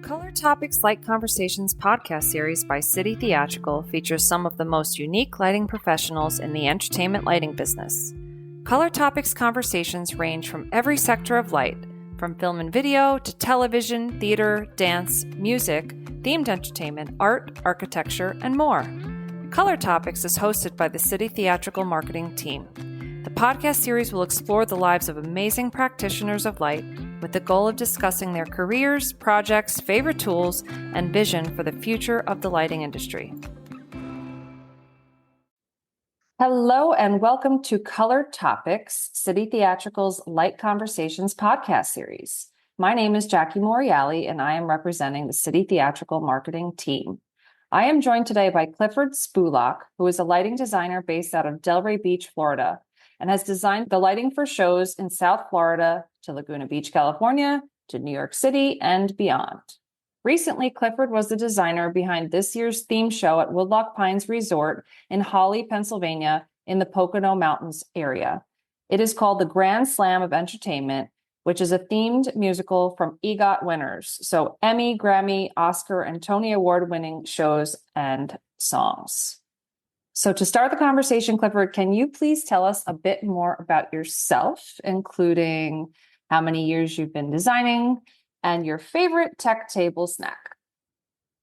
QolorTOPIX Light Conversations podcast series by City Theatrical features some of the most unique lighting professionals in the entertainment lighting business. QolorTOPIX conversations range from every sector of light, from film and video to television, theater, dance, music, themed entertainment, art, architecture, and more. QolorTOPIX is hosted by the City Theatrical Marketing team. The podcast series will explore the lives of amazing practitioners of light with the goal of discussing their careers, projects, favorite tools, and vision for the future of the lighting industry. Hello, and welcome to QolorTOPIX, City Theatrical's Light Conversations podcast series. My name is Jackie Moriali, and I am representing the City Theatrical Marketing team. I am joined today by Clifford Spulock, who is a lighting designer based out of Delray Beach, Florida, and has designed the lighting for shows in South Florida to Laguna Beach, California, to New York City, and beyond. Recently, Clifford was the designer behind this year's theme show at Woodloch Pines Resort in Holly, Pennsylvania, in the Pocono Mountains area. It is called the Grand Slam of Entertainment, which is a themed musical from EGOT winners, so Emmy, Grammy, Oscar, and Tony Award-winning shows and songs. So to start the conversation, Clifford, can you please tell us a bit more about yourself, including how many years you've been designing and your favorite tech table snack?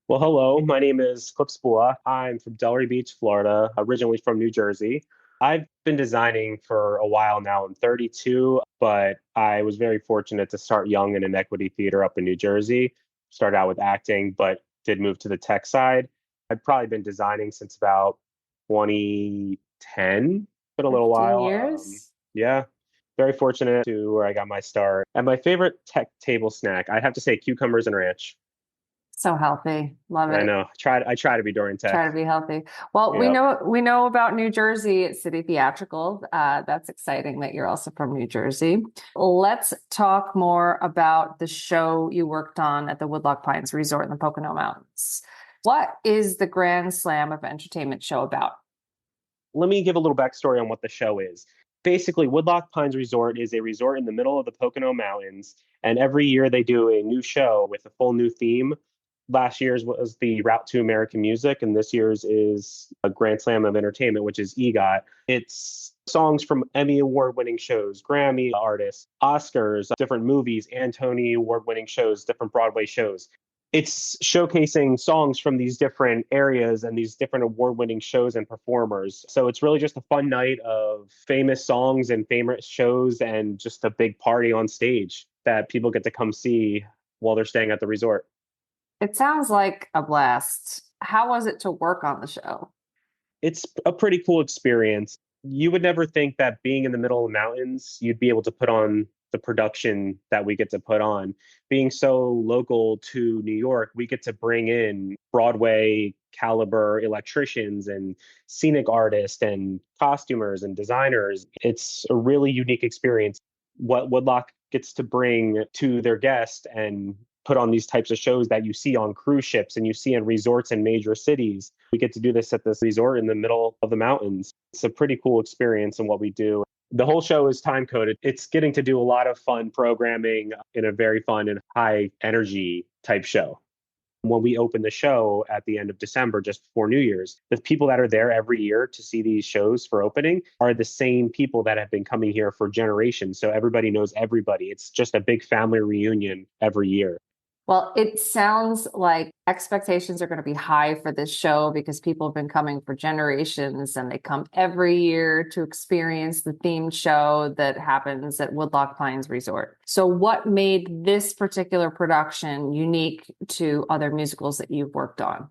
Well, hello, my name is Cliff Spulock. I'm from Delray Beach, Florida, originally from New Jersey. I've been designing for a while now. I'm 32, but I was very fortunate to start young in an equity theater up in New Jersey. Started out with acting, but did move to the tech side. I've probably been designing since about 2010, been a little while. Years? Yeah, very fortunate to where I got my start. And my favorite tech table snack, I'd have to say cucumbers and ranch. So healthy. Love it. I know. I try to be during tech. Try to be healthy. Well, Yep. we know about New Jersey at City Theatrical. That's exciting that you're also from New Jersey. Let's talk more about the show you worked on at the Woodloch Pines Resort in the Pocono Mountains. What is the Grand Slam of Entertainment show about? Let me give a little backstory on what the show is. Basically, Woodloch Pines Resort is a resort in the middle of the Pocono Mountains, and every year they do a new show with a full new theme. Last year's was the Route to American Music, and this year's is a Grand Slam of Entertainment, which is EGOT. It's songs from Emmy Award-winning shows, Grammy artists, Oscars, different movies, and Tony Award-winning shows, different Broadway shows. It's showcasing songs from these different areas and these different award-winning shows and performers. So it's really just a fun night of famous songs and famous shows and just a big party on stage that people get to come see while they're staying at the resort. It sounds like a blast. How was it to work on the show? It's a pretty cool experience. You would never think that being in the middle of the mountains, you'd be able to put on the production that we get to put on. Being so local to New York, we get to bring in Broadway caliber electricians and scenic artists and costumers and designers. It's a really unique experience. What Woodloch gets to bring to their guests and put on these types of shows that you see on cruise ships and you see in resorts in major cities. We get to do this at this resort in the middle of the mountains. It's a pretty cool experience in what we do. The whole show is time coded. It's getting to do a lot of fun programming in a very fun and high energy type show. When we open the show at the end of December, just before New Year's, the people that are there every year to see these shows for opening are the same people that have been coming here for generations. So everybody knows everybody. It's just a big family reunion every year. Well, it sounds like expectations are going to be high for this show because people have been coming for generations and they come every year to experience the themed show that happens at Woodloch Pines Resort. So what made this particular production unique to other musicals that you've worked on?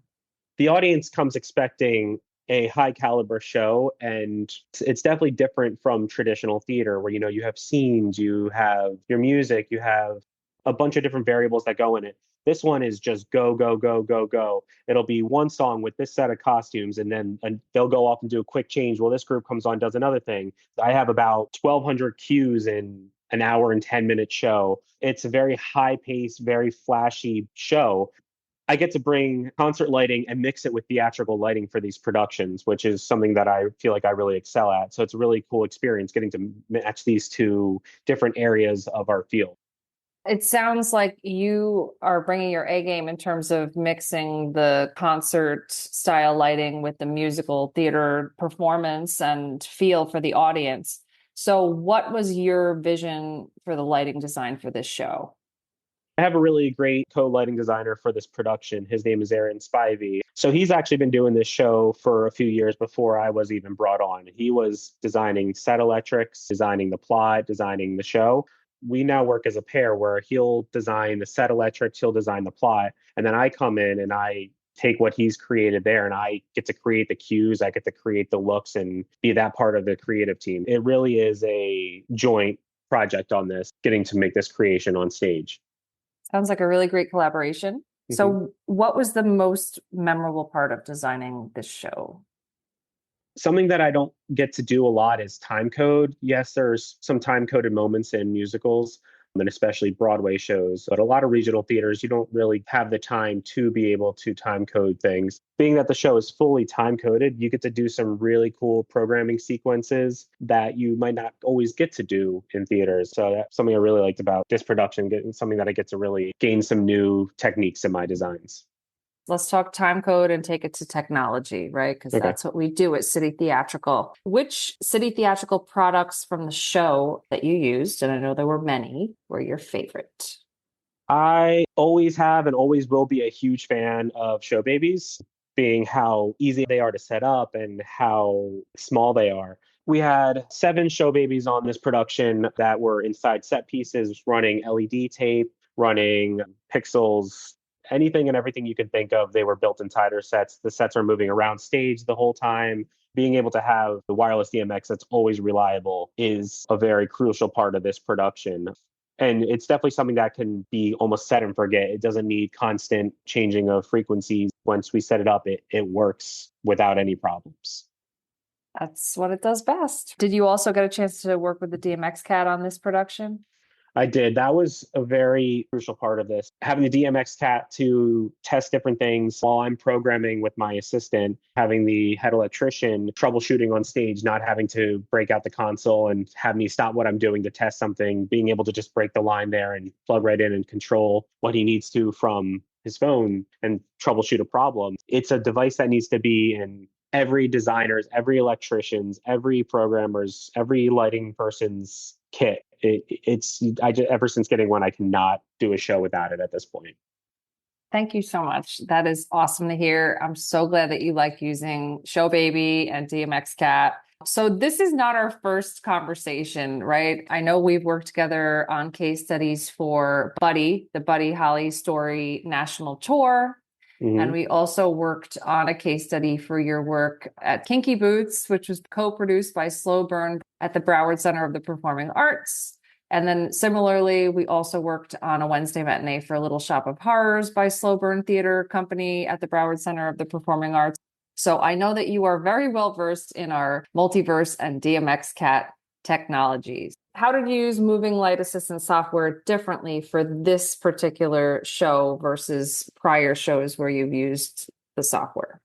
The audience comes expecting a high caliber show, and it's definitely different from traditional theater where, you have scenes, you have your music, you have a bunch of different variables that go in it. This one is just go, go, go, go, go. It'll be one song with this set of costumes, and then they'll go off and do a quick change. Well, this group comes on, does another thing. I have about 1,200 cues in an hour and 10-minute show. It's a very high-paced, very flashy show. I get to bring concert lighting and mix it with theatrical lighting for these productions, which is something that I feel like I really excel at. So it's a really cool experience getting to match these two different areas of our field. It sounds like you are bringing your A game in terms of mixing the concert style lighting with the musical theater performance and feel for the audience. So, what was your vision for the lighting design for this show? I have a really great co-lighting designer for this production. His name is Aaron Spivey. So he's actually been doing this show for a few years before I was even brought on. He was designing set electrics, designing the plot, designing the show. We now work as a pair where he'll design the set electrics, he'll design the plot, and then I come in and I take what he's created there and I get to create the cues, I get to create the looks and be that part of the creative team. It really is a joint project on this, getting to make this creation on stage. Sounds like a really great collaboration. Mhm. So, what was the most memorable part of designing this show? Something that I don't get to do a lot is time code. Yes, there's some time coded moments in musicals and especially Broadway shows, but a lot of regional theaters, you don't really have the time to be able to time code things. Being that the show is fully time coded, you get to do some really cool programming sequences that you might not always get to do in theaters. So that's something I really liked about this production, getting something that I get to really gain some new techniques in my designs. Let's talk time code and take it to technology, right? Because Okay. that's what we do at City Theatrical. Which City Theatrical products from the show that you used, and I know there were many, were your favorite? I always have and always will be a huge fan of show babies, being how easy they are to set up and how small they are. We had 7 show babies on this production that were inside set pieces, running LED tape, running pixels, anything and everything you could think of. They were built inside our sets. The sets are moving around stage the whole time. Being able to have the wireless DMX that's always reliable is a very crucial part of this production. And it's definitely something that can be almost set and forget. It doesn't need constant changing of frequencies. Once we set it up, it works without any problems. That's what it does best. Did you also get a chance to work with the DMX cat on this production? I did. That was a very crucial part of this. Having the DMX cat to test different things while I'm programming with my assistant, having the head electrician troubleshooting on stage, not having to break out the console and have me stop what I'm doing to test something, being able to just break the line there and plug right in and control what he needs to from his phone and troubleshoot a problem. It's a device that needs to be in every designer's, every electrician's, every programmer's, every lighting person's kit. It's I just ever since getting one, I cannot do a show without it at this point. Thank you so much. That is awesome to hear. I'm so glad that you like using Show Baby and DMX Cat. So this is not our first conversation, right? I know we've worked together on case studies for Buddy, the Buddy Holly Story National Tour. And Hmm. we also worked on a case study for your work at Kinky Boots, which was co-produced by Slow Burn at the Broward Center of the Performing Arts. And then similarly, we also worked on a Wednesday matinee for Little Shop of Horrors by Slow Burn Theater Company at the Broward Center of the Performing Arts. So I know that you are very well versed in our multiverse and DMX Cat technologies. How did you use moving light assistant software differently for this particular show versus prior shows where you've used the software?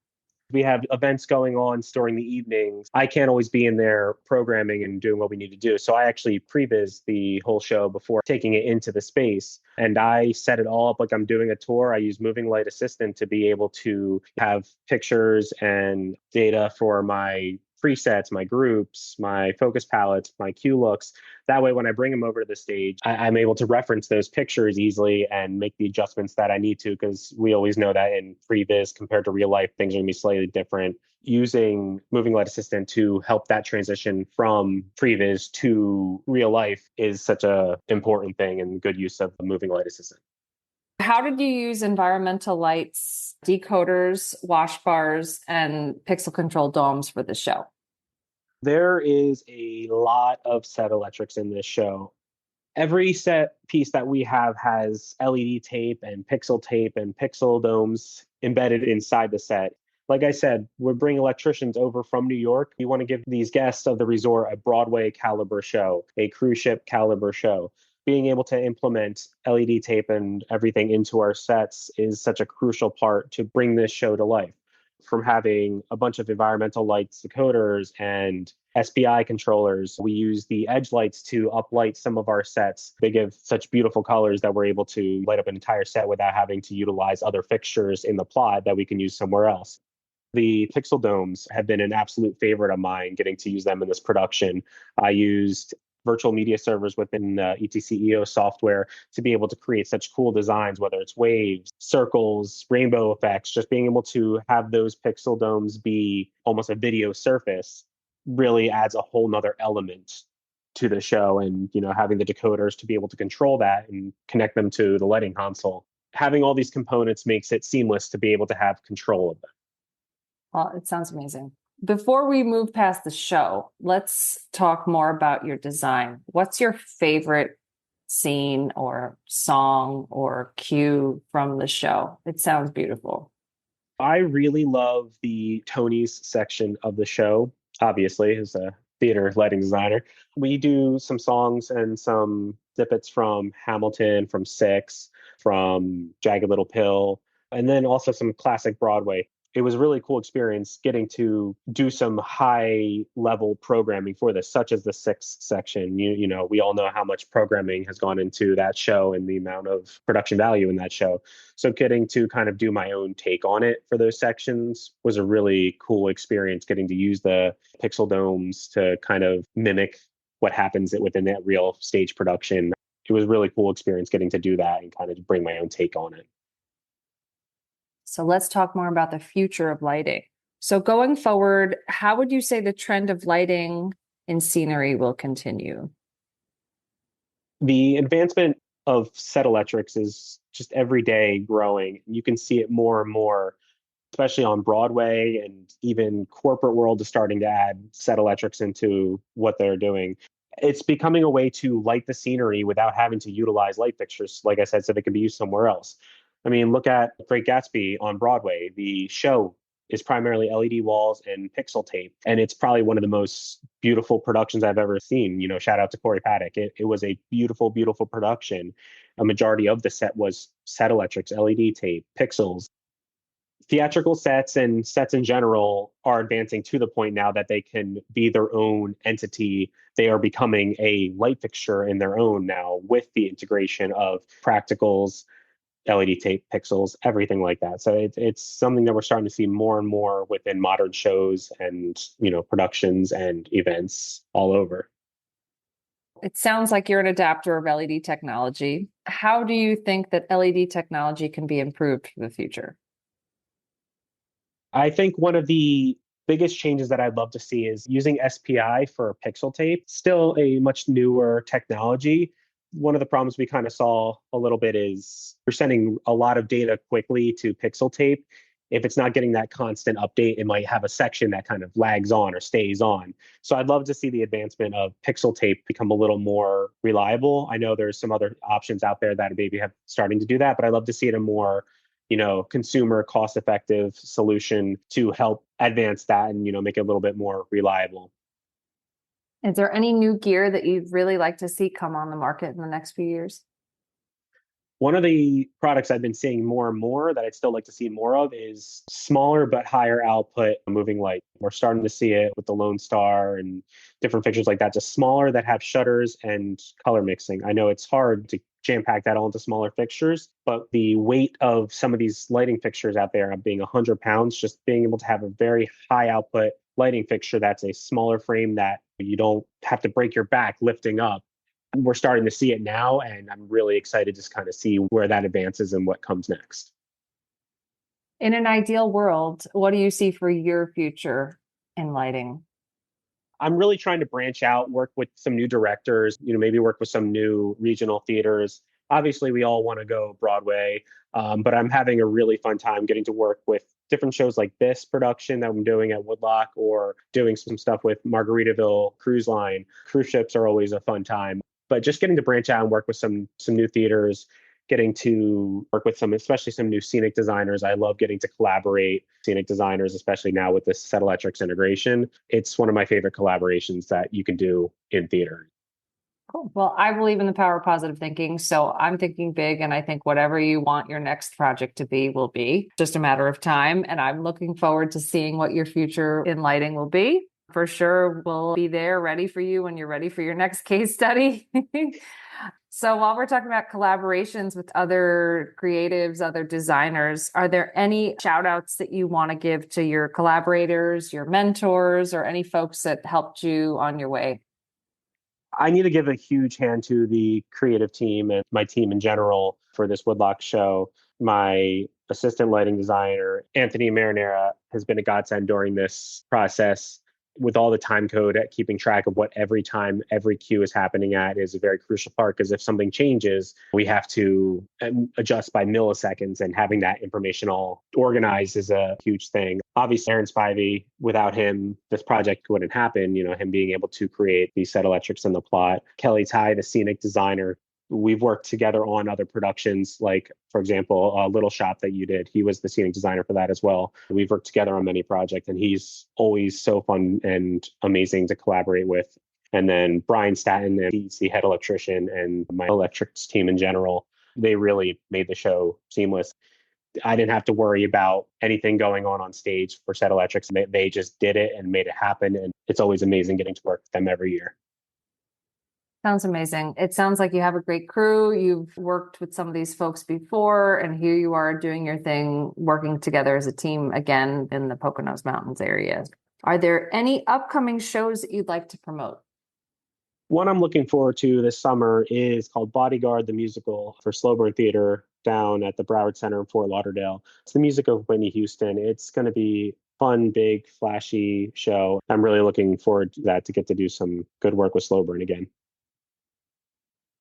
We have events going on during the evenings. I can't always be in there programming and doing what we need to do. So I actually previs the whole show before taking it into the space. And I set it all up like I'm doing a tour. I use Moving Light Assistant to be able to have pictures and data for my presets, my groups, my focus palettes, my cue looks. That way, when I bring them over to the stage, I'm able to reference those pictures easily and make the adjustments that I need to, because we always know that in previs compared to real life, things are going to be slightly different. Using Moving Light Assistant to help that transition from previs to real life is such a important thing and good use of the Moving Light Assistant. How did you use environmental lights, decoders, wash bars, and pixel control domes for the show? There is a lot of set electrics in this show. Every set piece that we have has LED tape and pixel domes embedded inside the set. Like I said, we're bringing electricians over from New York. We want to give these guests of the resort a Broadway caliber show, a cruise ship caliber show. Being able to implement LED tape and everything into our sets is such a crucial part to bring this show to life. From having a bunch of environmental lights decoders and SPI controllers. We use the edge lights to uplight some of our sets. They give such beautiful colors that we're able to light up an entire set without having to utilize other fixtures in the plot that we can use somewhere else. The pixel domes have been an absolute favorite of mine, getting to use them in this production. I used virtual media servers within ETC software to be able to create such cool designs, whether it's waves, circles, rainbow effects, just being able to have those pixel domes be almost a video surface really adds a whole nother element to the show. And, having the decoders to be able to control that and connect them to the lighting console. Having all these components makes it seamless to be able to have control of them. Well, it sounds amazing. Before we move past the show, let's talk more about your design. What's your favorite scene or song or cue from the show? It sounds beautiful. I really love the Tony's section of the show, obviously, as a theater lighting designer. We do some songs and some snippets from Hamilton, from Six, from Jagged Little Pill, and then also some classic Broadway. It was a really cool experience getting to do some high level programming for this, such as the Six section. We all know how much programming has gone into that show and the amount of production value in that show. So getting to kind of do my own take on it for those sections was a really cool experience, getting to use the pixel domes to kind of mimic what happens within that real stage production. It was a really cool experience getting to do that and kind of bring my own take on it. So let's talk more about the future of lighting. So going forward, how would you say the trend of lighting in scenery will continue? The advancement of set electrics is just every day growing. You can see it more and more, especially on Broadway, and even corporate world is starting to add set electrics into what they're doing. It's becoming a way to light the scenery without having to utilize light fixtures, like I said, so they can be used somewhere else. I mean, look at Great Gatsby on Broadway. The show is primarily LED walls and pixel tape, and it's probably one of the most beautiful productions I've ever seen. Shout out to Corey Paddock. It was a beautiful, beautiful production. A majority of the set was set electrics, LED tape, pixels. Theatrical sets and sets in general are advancing to the point now that they can be their own entity. They are becoming a light fixture in their own now with the integration of practicals, LED tape, pixels, everything like that. So it's something that we're starting to see more and more within modern shows and, productions and events all over. It sounds like you're an adapter of LED technology. How do you think that LED technology can be improved for the future? I think one of the biggest changes that I'd love to see is using SPI for pixel tape, still a much newer technology. One of the problems we kind of saw a little bit is you're sending a lot of data quickly to pixel tape. If it's not getting that constant update, it might have a section that kind of lags on or stays on. So I'd love to see the advancement of pixel tape become a little more reliable. I know there's some other options out there that maybe have starting to do that, but I'd love to see it a more consumer cost effective solution to help advance that and, make it a little bit more reliable. Is there any new gear that you'd really like to see come on the market in the next few years? One of the products I've been seeing more and more that I'd still like to see more of is smaller but higher output moving light. We're starting to see it with the Lone Star and different fixtures like that, just smaller that have shutters and color mixing. I know it's hard to jam pack that all into smaller fixtures, but the weight of some of these lighting fixtures out there being 100 pounds, just being able to have a very high output lighting fixture that's a smaller frame that you don't have to break your back lifting up. We're starting to see it now, and I'm really excited to kind of see where that advances and what comes next. In an ideal world, what do you see for your future in lighting? I'm really trying to branch out, work with some new directors, maybe work with some new regional theaters. Obviously, we all want to go Broadway, but I'm having a really fun time getting to work with different shows like this production that I'm doing at Woodloch, or doing some stuff with Margaritaville Cruise Line. Cruise ships are always a fun time, but just getting to branch out and work with some new theaters, getting to work with especially some new scenic designers. I love getting to collaborate scenic designers, especially now with this set electrics integration. It's one of my favorite collaborations that you can do in theater. Cool. Well, I believe in the power of positive thinking. So I'm thinking big, and I think whatever you want your next project to be will be just a matter of time. And I'm looking forward to seeing what your future in lighting will be. For sure, we'll be there ready for you when you're ready for your next case study. So while we're talking about collaborations with other creatives, other designers, are there any shout outs that you want to give to your collaborators, your mentors, or any folks that helped you on your way? I need to give a huge hand to the creative team and my team in general for this Woodloch show. My assistant lighting designer, Anthony Marinera, has been a godsend during this process with all the time code at keeping track of what every time every cue is happening at is a very crucial part because if something changes, we have to adjust by milliseconds and having that information all organized is a huge thing. Obviously, Aaron Spivey, without him, this project wouldn't happen, him being able to create the set electrics and the plot. Kelly Ty, the scenic designer, we've worked together on other productions, like, for example, Little Shop that you did. He was the scenic designer for that as well. We've worked together on many projects, and he's always so fun and amazing to collaborate with. And then Brian Staton, and he's the head electrician, and my electrics team in general, they really made the show seamless. I didn't have to worry about anything going on stage for Set Electrics. They just did it and made it happen. And it's always amazing getting to work with them every year. Sounds amazing. It sounds like you have a great crew. You've worked with some of these folks before, and here you are doing your thing, working together as a team again in the Poconos Mountains area. Are there any upcoming shows that you'd like to promote? One I'm looking forward to this summer is called Bodyguard, the musical for Slow Burn Theater down at the Broward Center in Fort Lauderdale. It's the music of Whitney Houston. It's going to be fun, big, flashy show. I'm really looking forward to that, to get to do some good work with Slow Burn again.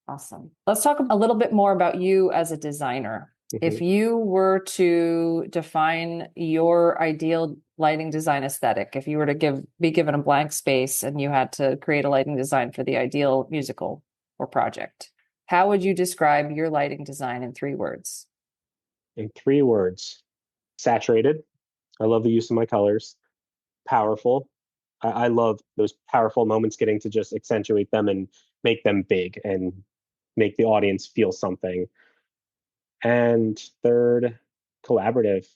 Awesome. Let's talk a little bit more about you as a designer. If you were to define your ideal lighting design aesthetic, if you were to be given a blank space and you had to create a lighting design for the ideal musical or project, how would you describe your lighting design in 3 words? In 3 words, saturated. I love the use of my colors. Powerful. I love those powerful moments, getting to just accentuate them and make them big and make the audience feel something. And third, collaborative.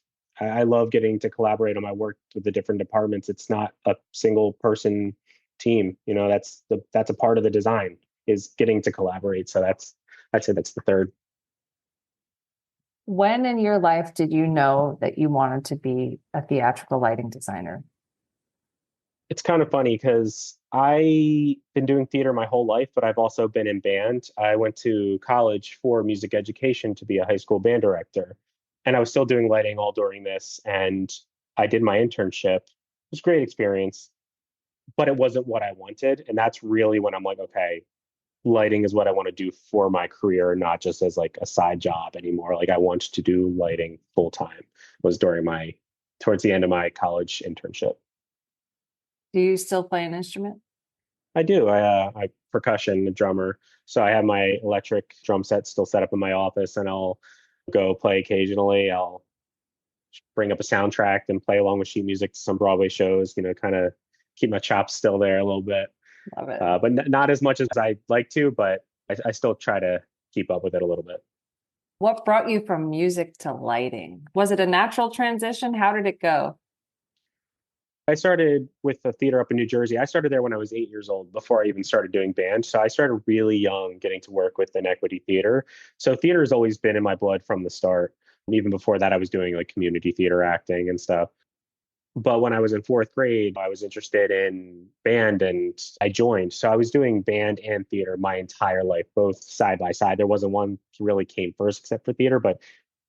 I love getting to collaborate on my work with the different departments. It's not a single person team. That's a part of the design, is getting to collaborate. So I'd say that's the third. When in your life did you know that you wanted to be a theatrical lighting designer? It's kind of funny because I've been doing theater my whole life, but I've also been in band. I went to college for music education to be a high school band director, and I was still doing lighting all during this. And I did my internship. It was a great experience, but it wasn't what I wanted. And that's really when I'm like, okay, lighting is what I want to do for my career, not just as like a side job anymore. Like, I want to do lighting full time. Was towards the end of my college internship. Do you still play an instrument? I do. I percussion, a drummer. So I have my electric drum set still set up in my office, and I'll go play occasionally. I'll bring up a soundtrack and play along with sheet music to some Broadway shows, kind of keep my chops still there a little bit. Love it. But not as much as I'd like to, but I still try to keep up with it a little bit. What brought you from music to lighting? Was it a natural transition? How did it go? I started with the theater up in New Jersey. I started there when I was 8 years old, before I even started doing band. So I started really young, getting to work with Inequity Theater. So theater has always been in my blood from the start. And even before that, I was doing like community theater acting and stuff. But when I was in 4th grade, I was interested in band and I joined. So I was doing band and theater my entire life, both side by side. There wasn't one that really came first except for theater, but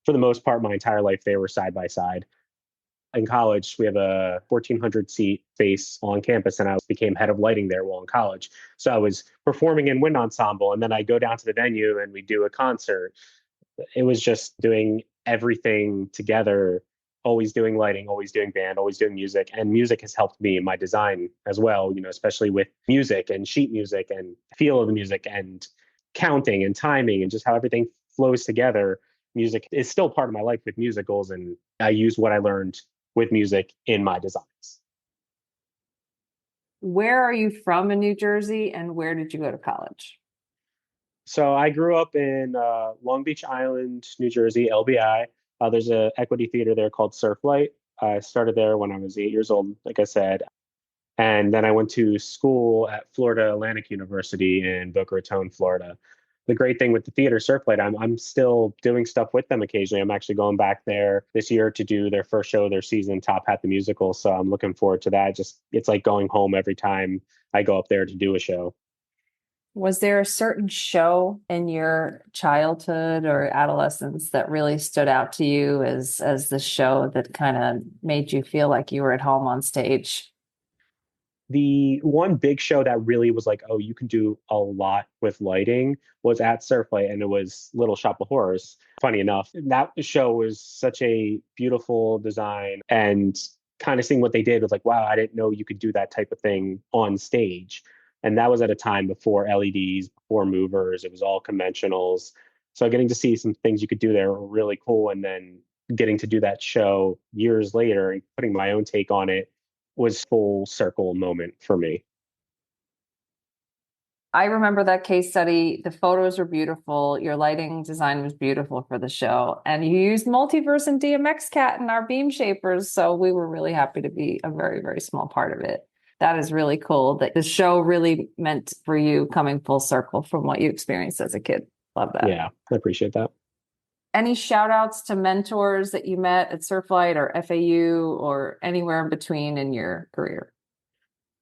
for the most part, my entire life, they were side by side. In college, we have a 1,400 seat space on campus, and I became head of lighting there while in college. So I was performing in wind ensemble, and then I go down to the venue and we do a concert. It was just doing everything together, always doing lighting, always doing band, always doing music. And music has helped me in my design as well, especially with music and sheet music and feel of the music and counting and timing and just how everything flows together. Music is still part of my life with musicals, and I use what I learned with music in my designs. Where are you from in New Jersey, and where did you go to college? So I grew up in Long Beach Island, New Jersey, LBI. There's a equity theater there called Surflight. I started there when I was 8 years old, like I said. And then I went to school at Florida Atlantic University in Boca Raton, Florida. The great thing with the theater Surflight, I'm still doing stuff with them occasionally. I'm actually going back there this year to do their first show of their season, Top Hat the Musical. So I'm looking forward to that. Just it's like going home every time I go up there to do a show. Was there a certain show in your childhood or adolescence that really stood out to you as the show that kind of made you feel like you were at home on stage? The one big show that really was like, oh, you can do a lot with lighting was at Surflight, and it was Little Shop of Horrors. Funny enough, that show was such a beautiful design, and kind of seeing what they did was like, wow, I didn't know you could do that type of thing on stage. And that was at a time before LEDs, before movers, it was all conventionals. So getting to see some things you could do there were really cool. And then getting to do that show years later and putting my own take on it was full circle moment for me. I remember that case study. The photos were beautiful. Your lighting design was beautiful for the show. And you used Multiverse and DMX Cat in our beam shapers. So we were really happy to be a very, very small part of it. That is really cool that the show really meant for you coming full circle from what you experienced as a kid. Love that. Yeah, I appreciate that. Any shout outs to mentors that you met at Surflight or FAU or anywhere in between in your career?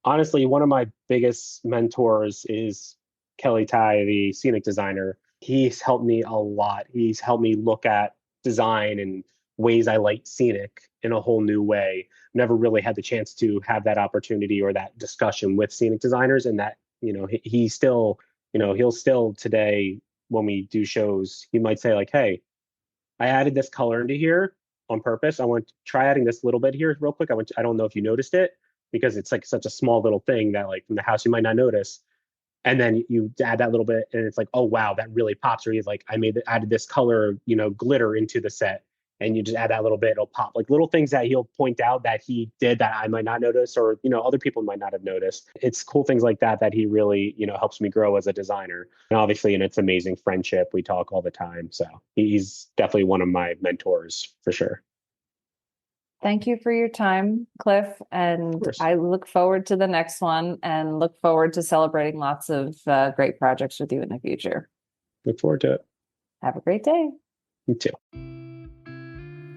Honestly, one of my biggest mentors is Kelly Ty, the scenic designer. He's helped me a lot. He's helped me look at design and ways I like scenic in a whole new way. Never really had the chance to have that opportunity or that discussion with scenic designers. And that, he still, he'll still today, when we do shows, he might say, like, hey, I added this color into here on purpose. I want to try adding this little bit here real quick. I don't know if you noticed it, because it's like such a small little thing that like from the house you might not notice. And then you add that little bit and it's like, oh wow, that really pops. Or he's like, added this color, glitter into the set. And you just add that little bit, it'll pop. Like little things that he'll point out that he did that I might not notice, or other people might not have noticed. It's cool things like that that he really, helps me grow as a designer. And obviously, and it's amazing friendship. We talk all the time. So he's definitely one of my mentors for sure. Thank you for your time, Cliff. And I look forward to the next one and look forward to celebrating lots of great projects with you in the future. Look forward to it. Have a great day. You too.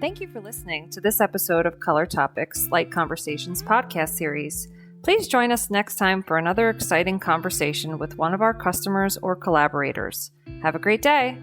Thank you for listening to this episode of QolorTOPIX Light Conversations podcast series. Please join us next time for another exciting conversation with one of our customers or collaborators. Have a great day.